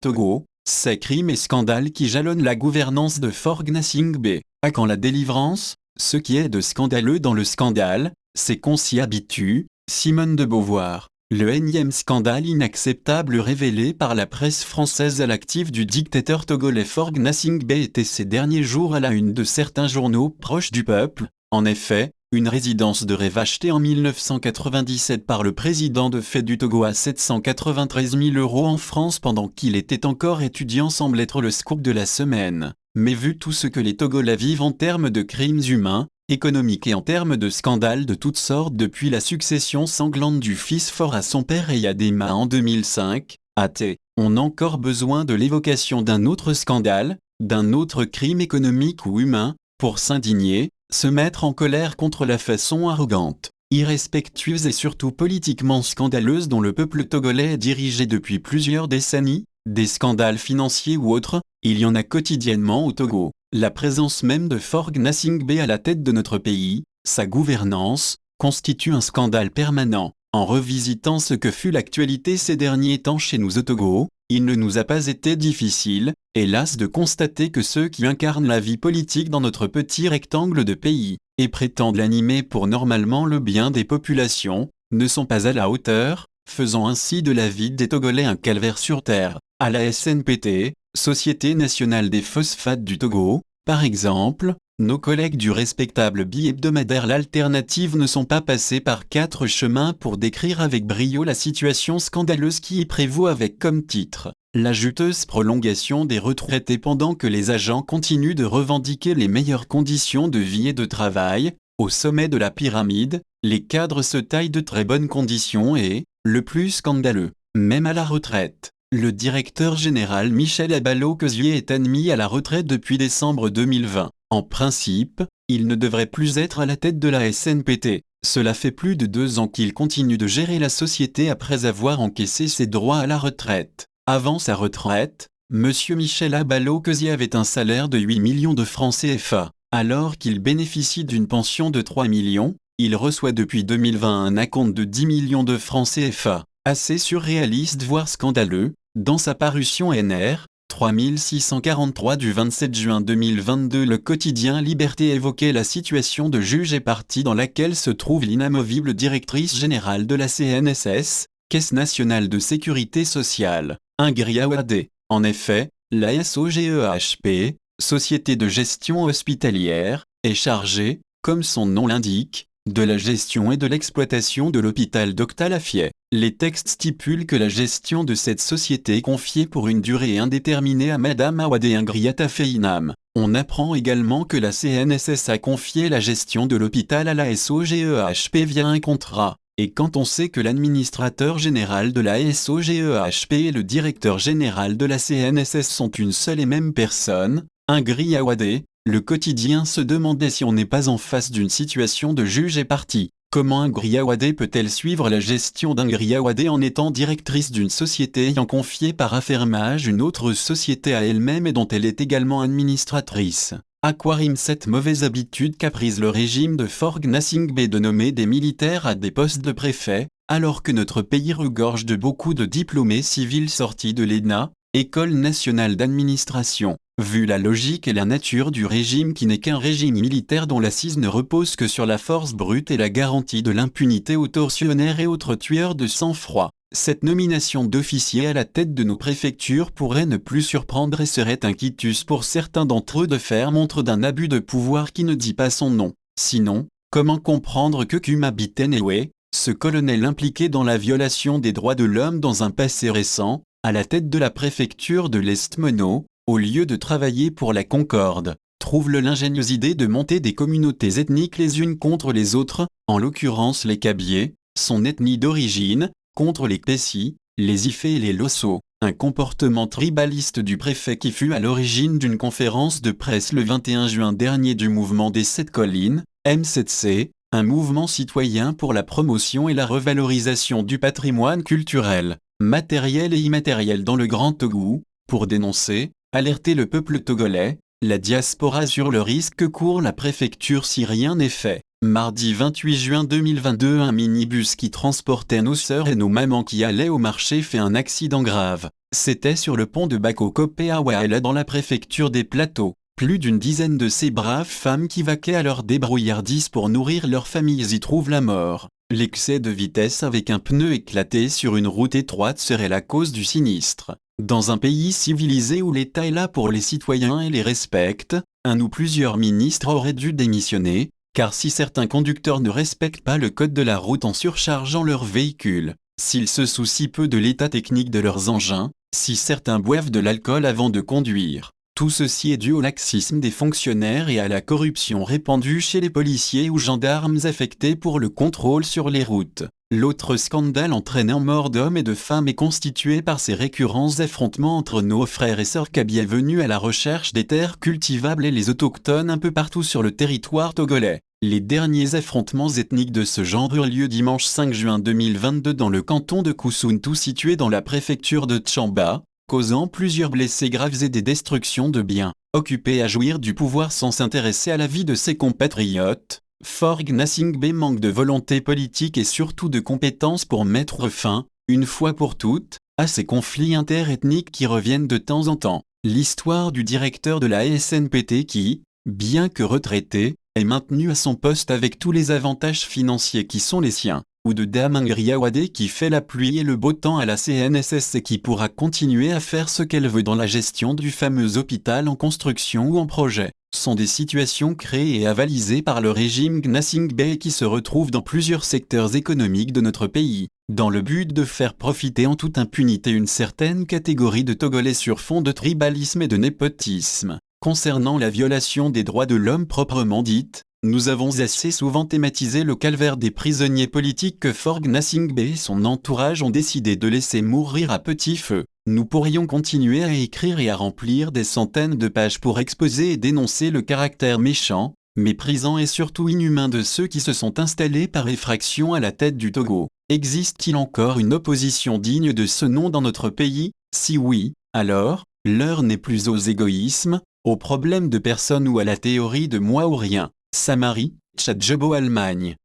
Togo, ces crimes et scandales qui jalonnent la gouvernance de Faure Gnassingbé. À quand la délivrance? Ce qui est de scandaleux dans le scandale, c'est qu'on s'y habitue. Simone de Beauvoir. Le énième scandale inacceptable révélé par la presse française à l'actif du dictateur togolais Faure Gnassingbé était ces derniers jours à la une de certains journaux proches du peuple. En effet, une résidence de rêve achetée en 1997 par le président de fait du Togo à 793 000 € en France pendant qu'il était encore étudiant semble être le scoop de la semaine. Mais vu tout ce que les Togolais vivent en termes de crimes humains, économiques et en termes de scandales de toutes sortes depuis la succession sanglante du fils Faure à son père Eyadema en 2005, on a encore besoin de l'évocation d'un autre scandale, d'un autre crime économique ou humain, pour s'indigner, se mettre en colère contre la façon arrogante, irrespectueuse et surtout politiquement scandaleuse dont le peuple togolais est dirigé depuis plusieurs décennies. Des scandales financiers ou autres, il y en a quotidiennement au Togo. La présence même de Faure Gnassingbé à la tête de notre pays, sa gouvernance, constitue un scandale permanent. En revisitant ce que fut l'actualité ces derniers temps chez nous au Togo, il ne nous a pas été difficile, hélas, de constater que ceux qui incarnent la vie politique dans notre petit rectangle de pays, et prétendent l'animer pour normalement le bien des populations, ne sont pas à la hauteur, faisant ainsi de la vie des Togolais un calvaire sur terre. À la SNPT, Société nationale des phosphates du Togo, par exemple, nos collègues du respectable bi-hebdomadaire L'Alternative ne sont pas passés par 4 chemins pour décrire avec brio la situation scandaleuse qui y prévaut avec comme titre « La juteuse prolongation des retraités pendant que les agents continuent de revendiquer les meilleures conditions de vie et de travail. Au sommet de la pyramide, les cadres se taillent de très bonnes conditions et, le plus scandaleux, même à la retraite. Le directeur général Michel Abalo-Cosier est admis à la retraite depuis décembre 2020. En principe, il ne devrait plus être à la tête de la SNPT. Cela fait plus de 2 ans qu'il continue de gérer la société après avoir encaissé ses droits à la retraite. Avant sa retraite, M. Michel Abalo-Cosier avait un salaire de 8 millions de francs CFA. Alors qu'il bénéficie d'une pension de 3 millions, il reçoit depuis 2020 un acompte de 10 millions de francs CFA. Assez surréaliste voire scandaleux. Dans sa parution NR 3643 du 27 juin 2022, le quotidien Liberté évoquait la situation de juge et partie dans laquelle se trouve l'inamovible directrice générale de la CNSS, Caisse nationale de sécurité sociale, Ingria Wadé. En effet, la SOGEHP, Société de gestion hospitalière, est chargée, comme son nom l'indique, de la gestion et de l'exploitation de l'hôpital d'Octalafiet. Les textes stipulent que la gestion de cette société est confiée pour une durée indéterminée à Madame Awadé Ingriata Feinam. On apprend également que la CNSS a confié la gestion de l'hôpital à la SOGEHP via un contrat. Et quand on sait que l'administrateur général de la SOGEHP et le directeur général de la CNSS sont une seule et même personne, Ingria Wadé, le quotidien se demandait si on n'est pas en face d'une situation de juge et partie. Comment Ingria Wadé peut-elle suivre la gestion d'Ingria Wadé en étant directrice d'une société ayant confié par affermage une autre société à elle-même et dont elle est également administratrice? À quoi rime cette mauvaise habitude qu'a prise le régime de Faure Gnassingbé de nommer des militaires à des postes de préfet, alors que notre pays regorge de beaucoup de diplômés civils sortis de l'ENA, École nationale d'administration? Vu la logique et la nature du régime qui n'est qu'un régime militaire dont l'assise ne repose que sur la force brute et la garantie de l'impunité aux tortionnaires et autres tueurs de sang-froid, cette nomination d'officiers à la tête de nos préfectures pourrait ne plus surprendre et serait un quitus pour certains d'entre eux de faire montre d'un abus de pouvoir qui ne dit pas son nom. Sinon, comment comprendre que Kuma Bitenewe, ce colonel impliqué dans la violation des droits de l'homme dans un passé récent, à la tête de la préfecture de l'Est-Mono, au lieu de travailler pour la concorde, trouve l'ingénieuse idée de monter des communautés ethniques les unes contre les autres, en l'occurrence les Kabyés, son ethnie d'origine, contre les Pessi, les Ifés et les Losso, un comportement tribaliste du préfet qui fut à l'origine d'une conférence de presse le 21 juin dernier du mouvement des 7 collines, M7C, un mouvement citoyen pour la promotion et la revalorisation du patrimoine culturel, matériel et immatériel dans le Grand Togo, pour dénoncer, alerter le peuple togolais, la diaspora sur le risque que court la préfecture si rien n'est fait. Mardi 28 juin 2022, un minibus qui transportait nos sœurs et nos mamans qui allaient au marché fait un accident grave. C'était sur le pont de Bakokopé à Waala dans la préfecture des Plateaux. Plus d'une dizaine de ces braves femmes qui vaquaient à leur débrouillardise pour nourrir leurs familles y trouvent la mort. L'excès de vitesse avec un pneu éclaté sur une route étroite serait la cause du sinistre. Dans un pays civilisé où l'État est là pour les citoyens et les respecte, un ou plusieurs ministres auraient dû démissionner, car si certains conducteurs ne respectent pas le code de la route en surchargeant leurs véhicules, s'ils se soucient peu de l'état technique de leurs engins, si certains boivent de l'alcool avant de conduire, tout ceci est dû au laxisme des fonctionnaires et à la corruption répandue chez les policiers ou gendarmes affectés pour le contrôle sur les routes. L'autre scandale entraînant mort d'hommes et de femmes est constitué par ces récurrents affrontements entre nos frères et sœurs kabyles venus à la recherche des terres cultivables et les autochtones un peu partout sur le territoire togolais. Les derniers affrontements ethniques de ce genre eurent lieu dimanche 5 juin 2022 dans le canton de Koussountou situé dans la préfecture de Tchamba, causant plusieurs blessés graves et des destructions de biens. Occupés à jouir du pouvoir sans s'intéresser à la vie de ses compatriotes, Forg Gnassingbé manque de volonté politique et surtout de compétences pour mettre fin, une fois pour toutes, à ces conflits interethniques qui reviennent de temps en temps. L'histoire du directeur de la SNPT qui, bien que retraité, est maintenu à son poste avec tous les avantages financiers qui sont les siens, ou de Damingri Awade qui fait la pluie et le beau temps à la CNSS et qui pourra continuer à faire ce qu'elle veut dans la gestion du fameux hôpital en construction ou en projet, sont des situations créées et avalisées par le régime Gnassingbé qui se retrouvent dans plusieurs secteurs économiques de notre pays, dans le but de faire profiter en toute impunité une certaine catégorie de Togolais sur fond de tribalisme et de népotisme. Concernant la violation des droits de l'homme proprement dite, nous avons assez souvent thématisé le calvaire des prisonniers politiques que Forg Gnassingbé et son entourage ont décidé de laisser mourir à petit feu. Nous pourrions continuer à écrire et à remplir des centaines de pages pour exposer et dénoncer le caractère méchant, méprisant et surtout inhumain de ceux qui se sont installés par effraction à la tête du Togo. Existe-t-il encore une opposition digne de ce nom dans notre pays? Si oui, alors, l'heure n'est plus aux égoïsmes, aux problèmes de personnes ou à la théorie de moi ou rien. Samari, Tchadjebo, Allemagne.